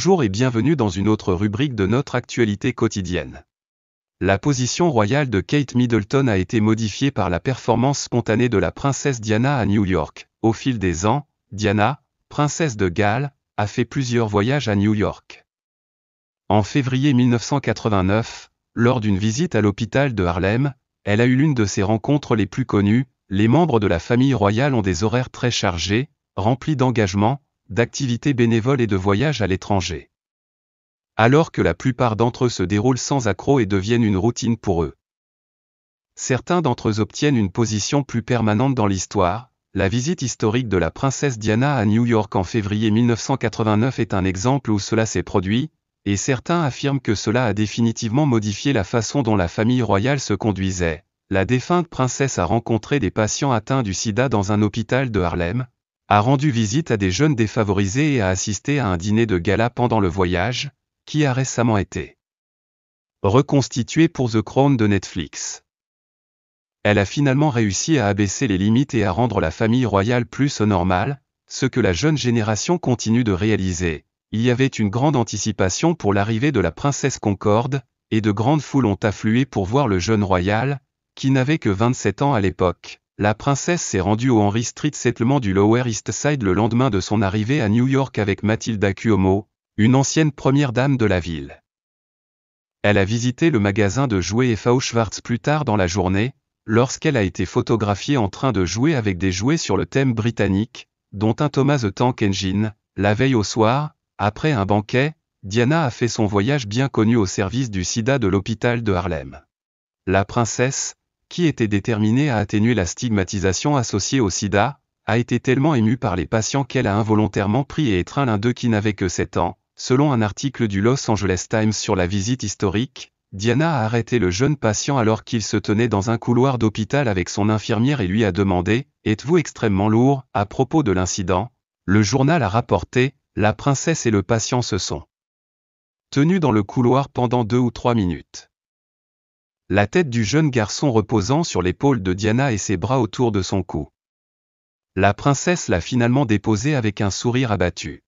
Bonjour et bienvenue dans une autre rubrique de notre actualité quotidienne. La position royale de Kate Middleton a été modifiée par la performance spontanée de la princesse Diana à New York. Au fil des ans, Diana, princesse de Galles, a fait plusieurs voyages à New York. En février 1989, lors d'une visite à l'hôpital de Harlem, elle a eu l'une de ses rencontres les plus connues. Les membres de la famille royale ont des horaires très chargés, remplis d'engagements, d'activités bénévoles et de voyages à l'étranger. Alors que la plupart d'entre eux se déroulent sans accroc et deviennent une routine pour eux. Certains d'entre eux obtiennent une position plus permanente dans l'histoire. La visite historique de la princesse Diana à New York en février 1989 est un exemple où cela s'est produit, et certains affirment que cela a définitivement modifié la façon dont la famille royale se conduisait. La défunte princesse a rencontré des patients atteints du sida dans un hôpital de Harlem, a rendu visite à des jeunes défavorisés et a assisté à un dîner de gala pendant le voyage, qui a récemment été reconstitué pour The Crown de Netflix. Elle a finalement réussi à abaisser les limites et à rendre la famille royale plus normale, ce que la jeune génération continue de réaliser. Il y avait une grande anticipation pour l'arrivée de la princesse Concorde, et de grandes foules ont afflué pour voir le jeune royal, qui n'avait que 27 ans à l'époque. La princesse s'est rendue au Henry Street Settlement du Lower East Side le lendemain de son arrivée à New York avec Matilda Cuomo, une ancienne première dame de la ville. Elle a visité le magasin de jouets F.A. Schwarz plus tard dans la journée, lorsqu'elle a été photographiée en train de jouer avec des jouets sur le thème britannique, dont un Thomas the Tank Engine. La veille au soir, après un banquet, Diana a fait son voyage bien connu au service du sida de l'hôpital de Harlem. La princesse, qui était déterminée à atténuer la stigmatisation associée au sida, a été tellement émue par les patients qu'elle a involontairement pris et étreint l'un d'eux qui n'avait que 7 ans. Selon un article du Los Angeles Times sur la visite historique, Diana a arrêté le jeune patient alors qu'il se tenait dans un couloir d'hôpital avec son infirmière et lui a demandé « Êtes-vous extrêmement lourd ?» À propos de l'incident, le journal a rapporté « La princesse et le patient se sont tenus dans le couloir pendant 2 ou 3 minutes. » La tête du jeune garçon reposant sur l'épaule de Diana et ses bras autour de son cou. La princesse l'a finalement déposé avec un sourire abattu.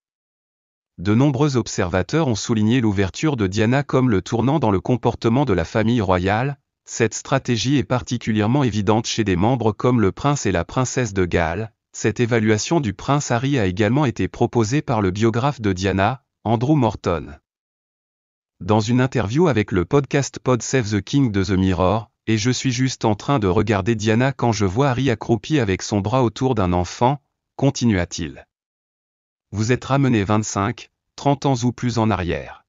De nombreux observateurs ont souligné l'ouverture de Diana comme le tournant dans le comportement de la famille royale. Cette stratégie est particulièrement évidente chez des membres comme le prince et la princesse de Galles. Cette évaluation du prince Harry a également été proposée par le biographe de Diana, Andrew Morton. Dans une interview avec le podcast Pod Save the King de The Mirror, « Et je suis juste en train de regarder Diana quand je vois Harry accroupi avec son bras autour d'un enfant », continua-t-il. Vous êtes ramené 25, 30 ans ou plus en arrière.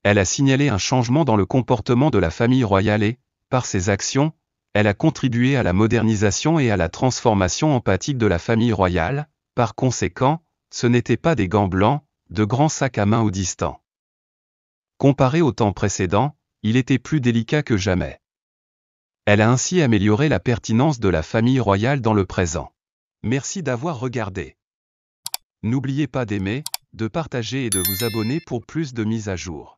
Elle a signalé un changement dans le comportement de la famille royale et, par ses actions, elle a contribué à la modernisation et à la transformation empathique de la famille royale. Par conséquent, ce n'étaient pas des gants blancs, de grands sacs à main ou distants. Comparé au temps précédent, il était plus délicat que jamais. Elle a ainsi amélioré la pertinence de la famille royale dans le présent. Merci d'avoir regardé. N'oubliez pas d'aimer, de partager et de vous abonner pour plus de mises à jour.